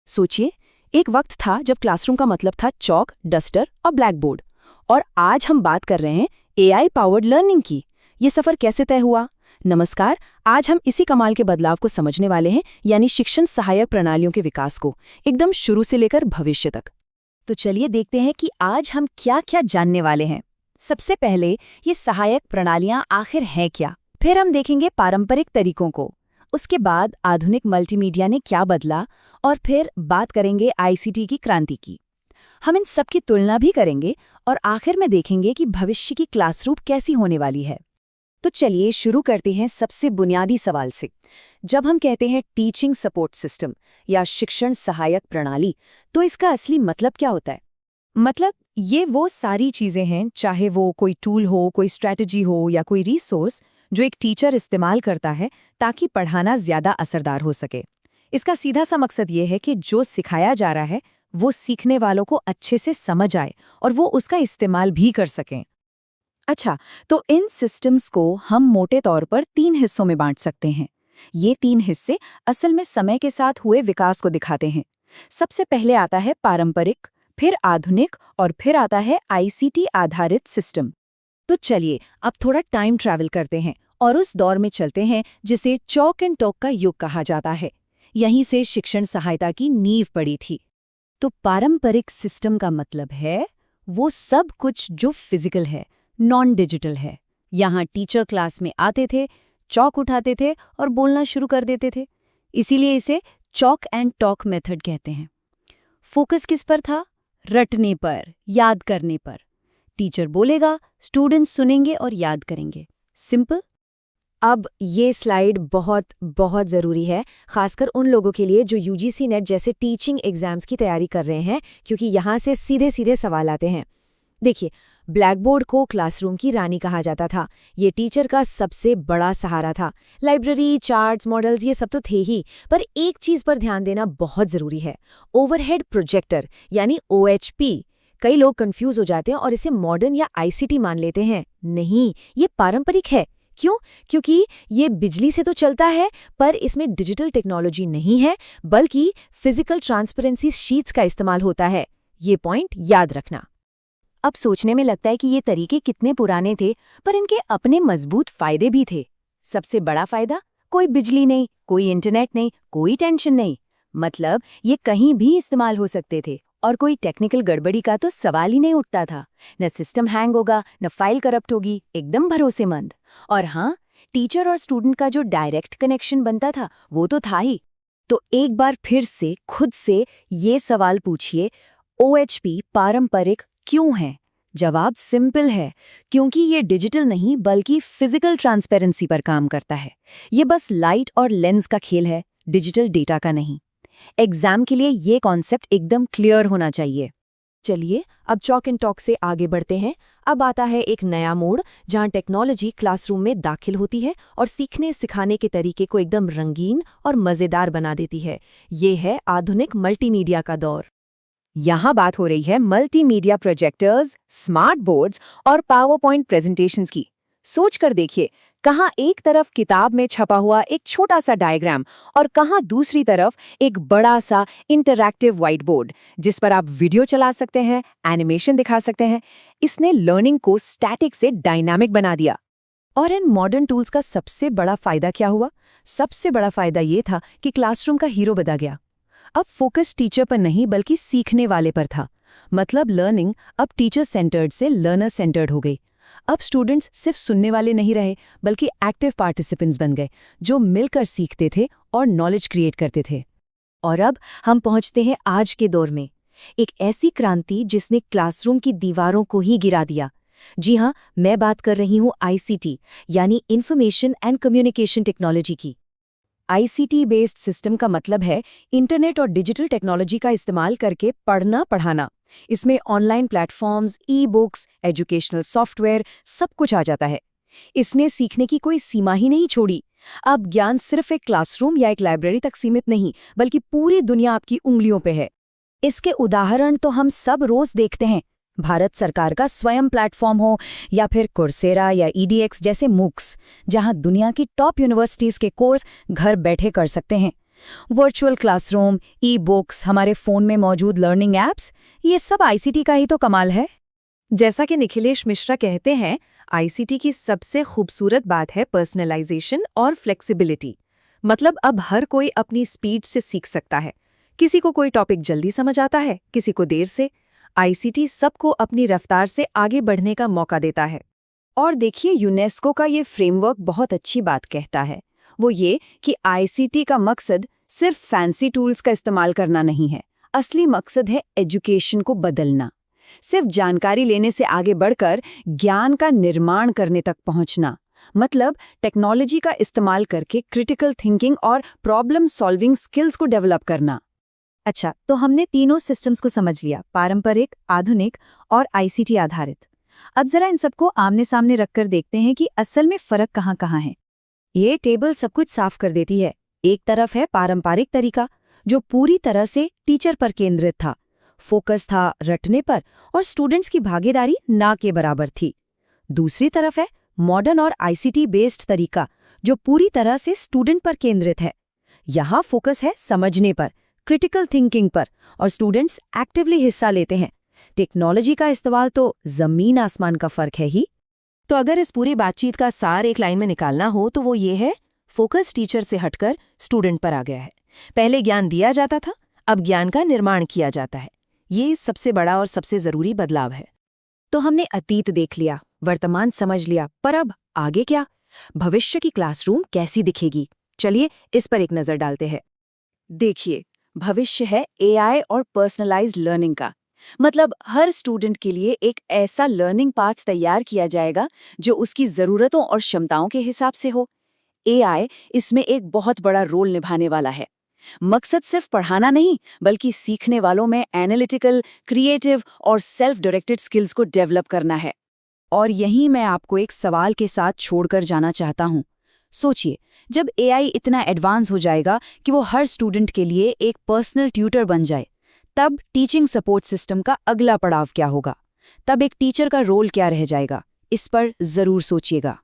सोचिए, एक वक्त था जब क्लासरूम का मतलब था चॉक, डस्टर और ब्लैक बोर्ड। और आज हम बात कर रहे हैं एआई पावर्ड लर्निंग की। ये सफर कैसे तय हुआ? नमस्कार, आज हम इसी कमाल के बदलाव को समझने वाले हैं, यानी शिक्षण सहायक प्रणालियों के विकास को, एकदम शुरू से लेकर भविष्य तक। तो चलिए देखते हैं कि आज हम क्या क्या जानने वाले हैं। सबसे पहले ये सहायक प्रणालियां आखिर हैं क्या, फिर हम देखेंगे पारंपरिक तरीकों को, उसके बाद आधुनिक मल्टीमीडिया ने क्या बदला, और फिर बात करेंगे आईसीटी की क्रांति की। हम इन सब की तुलना भी करेंगे और आखिर में देखेंगे कि भविष्य की क्लासरूम कैसी होने वाली है। तो चलिए शुरू करते हैं सबसे बुनियादी सवाल से। जब हम कहते हैं टीचिंग सपोर्ट सिस्टम या शिक्षण सहायक प्रणाली, तो इसका असली मतलब क्या होता है? मतलब ये वो सारी चीजें हैं, चाहे वो कोई टूल हो, कोई स्ट्रैटेजी हो या कोई रिसोर्स, जो एक टीचर इस्तेमाल करता है ताकि पढ़ाना ज्यादा असरदार हो सके। इसका सीधा सा मकसद ये है कि जो सिखाया जा रहा है वो सीखने वालों को अच्छे से समझ आए और वो उसका इस्तेमाल भी कर सकें। अच्छा, तो इन सिस्टम्स को हम मोटे तौर पर 3 हिस्सों में बांट सकते हैं। ये 3 हिस्से असल में समय के साथ हुए विकास को दिखाते हैं। सबसे पहले आता है पारंपरिक, फिर आधुनिक और फिर आता है आईसीटी आधारित सिस्टम। तो चलिए अब थोड़ा टाइम ट्रैवल करते हैं और उस दौर में चलते हैं जिसे चॉक एंड टॉक का युग कहा जाता है। यहीं से शिक्षण सहायता की नींव पड़ी थी। तो पारंपरिक सिस्टम का मतलब है वो सब कुछ जो फिजिकल है, नॉन डिजिटल है। यहाँ टीचर क्लास में आते थे, चॉक उठाते थे और बोलना शुरू कर देते थे। इसीलिए इसे चॉक एंड टॉक मेथड कहते हैं। फोकस किस पर था? रटने पर, याद करने पर। टीचर बोलेगा, स्टूडेंट्स सुनेंगे और याद करेंगे। सिंपल। अब ये स्लाइड बहुत बहुत ज़रूरी है, खासकर उन लोगों के लिए जो यूजीसी नेट जैसे टीचिंग एग्जाम्स की तैयारी कर रहे हैं, क्योंकि यहाँ से सीधे सीधे सवाल आते हैं। देखिए, ब्लैक बोर्ड को क्लासरूम की रानी कहा जाता था। ये टीचर का सबसे बड़ा सहारा था। लाइब्रेरी, चार्ट्स, मॉडल्स ये सब तो थे ही, पर एक चीज़ पर ध्यान देना बहुत ज़रूरी है, ओवरहेड प्रोजेक्टर यानी OHP। कई लोग कंफ्यूज हो जाते हैं और इसे मॉडर्न या आईसीटी मान लेते हैं। नहीं, ये पारंपरिक है। क्यों? क्योंकि ये बिजली से तो चलता है, पर इसमें डिजिटल टेक्नोलॉजी नहीं है, बल्कि फिजिकल ट्रांसपेरेंसी शीट्स का इस्तेमाल होता है। ये पॉइंट याद रखना। अब सोचने में लगता है कि ये तरीके कितने पुराने थे, पर इनके अपने मजबूत फायदे भी थे। सबसे बड़ा फायदा, कोई बिजली नहीं, कोई इंटरनेट नहीं, कोई टेंशन नहीं। मतलब ये कहीं भी इस्तेमाल हो सकते थे और कोई टेक्निकल गड़बड़ी का तो सवाल ही नहीं उठता था। न सिस्टम हैंग होगा, न फाइल करप्ट होगी, एकदम भरोसेमंद। और हाँ, टीचर और स्टूडेंट का जो डायरेक्ट कनेक्शन बनता था वो तो था ही। तो एक बार फिर से खुद से ये सवाल पूछिए, OHP पारंपरिक क्यों है? जवाब सिंपल है, क्योंकि ये डिजिटल नहीं बल्कि फिजिकल ट्रांसपेरेंसी पर काम करता है। ये बस लाइट और लेंस का खेल है, डिजिटल डेटा का नहीं। एग्जाम के लिए ये कॉन्सेप्ट एकदम क्लियर होना चाहिए। चलिए अब चॉक एंड टॉक से आगे बढ़ते हैं। अब आता है एक नया मोड़, जहां टेक्नोलॉजी क्लासरूम में दाखिल होती है और सीखने सिखाने के तरीके को एकदम रंगीन और मज़ेदार बना देती है। ये है आधुनिक मल्टीमीडिया का दौर। यहाँ बात हो रही है मल्टीमीडिया प्रोजेक्टर्स, स्मार्ट बोर्ड्स और पावरपॉइंट प्रेजेंटेशंस की। सोच कर देखिए, कहाँ एक तरफ किताब में छपा हुआ एक छोटा सा डायग्राम और कहाँ दूसरी तरफ एक बड़ा सा इंटरैक्टिव व्हाइट बोर्ड, जिस पर आप वीडियो चला सकते हैं, एनिमेशन दिखा सकते हैं। इसने लर्निंग को स्टैटिक से डायनामिक बना दिया। और इन मॉडर्न टूल्स का सबसे बड़ा फायदा क्या हुआ? सबसे बड़ा फायदा ये था कि क्लासरूम का हीरो बदल गया। अब फोकस टीचर पर नहीं बल्कि सीखने वाले पर था। मतलब लर्निंग अब टीचर सेंटर्ड से लर्नर सेंटर्ड हो गई। अब स्टूडेंट्स सिर्फ सुनने वाले नहीं रहे, बल्कि एक्टिव पार्टिसिपेंट्स बन गए, जो मिलकर सीखते थे और नॉलेज क्रिएट करते थे। और अब हम पहुंचते हैं आज के दौर में, एक ऐसी क्रांति जिसने क्लासरूम की दीवारों को ही गिरा दिया। जी हाँ, मैं बात कर रही हूँ आईसीटी यानी इंफॉर्मेशन एंड कम्युनिकेशन टेक्नोलॉजी की। आईसीटी बेस्ड सिस्टम का मतलब है इंटरनेट और डिजिटल टेक्नोलॉजी का इस्तेमाल करके पढ़ना पढ़ाना। इसमें online platforms, e-books, educational software सब कुछ आ जाता है। इसने सीखने की कोई सीमा ही नहीं छोड़ी। अब ज्ञान सिर्फ एक क्लासरूम या एक लाइब्रेरी तक सीमित नहीं, बल्कि पूरी दुनिया आपकी उंगलियों पे है। इसके उदाहरण तो हम सब रोज देखते हैं। भारत सरकार का स्वयं प्लेटफॉर्म हो या फिर कोर्सेरा या EDX जैसे मूक्स, जहां दुनिया की टॉप यूनिवर्सिटीज के कोर्स घर बैठे कर सकते हैं। वर्चुअल क्लासरूम, ई-बुक्स, हमारे फ़ोन में मौजूद लर्निंग ऐप्स, ये सब आईसीटी का ही तो कमाल है। जैसा कि निखिलेश मिश्रा कहते हैं, आईसीटी की सबसे खूबसूरत बात है पर्सनलाइजेशन और फ्लेक्सिबिलिटी। मतलब अब हर कोई अपनी स्पीड से सीख सकता है। किसी को कोई टॉपिक जल्दी समझ आता है, किसी को देर से। आईसीटी सबको अपनी रफ्तार से आगे बढ़ने का मौका देता है। और देखिए, यूनेस्को का ये फ्रेमवर्क बहुत अच्छी बात कहता है। वो ये कि आईसीटी का मकसद सिर्फ फैंसी टूल्स का इस्तेमाल करना नहीं है। असली मकसद है एजुकेशन को बदलना। सिर्फ जानकारी लेने से आगे बढ़कर ज्ञान का निर्माण करने तक पहुंचना। मतलब टेक्नोलॉजी का इस्तेमाल करके क्रिटिकल थिंकिंग और प्रॉब्लम सॉल्विंग स्किल्स को डेवलप करना। अच्छा, तो हमने तीनों सिस्टम्स को समझ लिया, पारंपरिक, आधुनिक और आईसीटी आधारित। अब जरा इन सबको आमने सामने रखकर देखते हैं कि असल में फर्क कहाँ है। ये टेबल सब कुछ साफ कर देती है। एक तरफ है पारंपरिक तरीका, जो पूरी तरह से टीचर पर केंद्रित था, फोकस था रटने पर और स्टूडेंट्स की भागीदारी ना के बराबर थी। दूसरी तरफ है मॉडर्न और आईसीटी बेस्ड तरीका, जो पूरी तरह से स्टूडेंट पर केंद्रित है। यहाँ फोकस है समझने पर, क्रिटिकल थिंकिंग पर, और स्टूडेंट्स एक्टिवली हिस्सा लेते हैं। टेक्नोलॉजी का इस्तेमाल तो जमीन आसमान का फर्क है ही। तो अगर इस पूरी बातचीत का सार एक लाइन में निकालना हो तो वो ये है, फोकस टीचर से हटकर स्टूडेंट पर आ गया है। पहले ज्ञान दिया जाता था, अब ज्ञान का निर्माण किया जाता है। ये सबसे बड़ा और सबसे जरूरी बदलाव है। तो हमने अतीत देख लिया, वर्तमान समझ लिया, पर अब आगे क्या? भविष्य की क्लासरूम कैसी दिखेगी? चलिए इस पर एक नजर डालते हैं। देखिए, भविष्य है एआई और पर्सनलाइज्ड लर्निंग का। मतलब हर स्टूडेंट के लिए एक ऐसा लर्निंग पाथ तैयार किया जाएगा जो उसकी ज़रूरतों और क्षमताओं के हिसाब से हो। एआई इसमें एक बहुत बड़ा रोल निभाने वाला है। मकसद सिर्फ पढ़ाना नहीं, बल्कि सीखने वालों में एनालिटिकल, क्रिएटिव और सेल्फ डायरेक्टेड स्किल्स को डेवलप करना है। और यहीं मैं आपको एक सवाल के साथ छोड़कर जाना चाहता हूँ। सोचिए, जब एआई इतना एडवांस हो जाएगा कि वो हर स्टूडेंट के लिए एक पर्सनल ट्यूटर बन जाए, तब टीचिंग सपोर्ट सिस्टम का अगला पड़ाव क्या होगा? तब एक टीचर का रोल क्या रह जाएगा? इस पर जरूर सोचिएगा।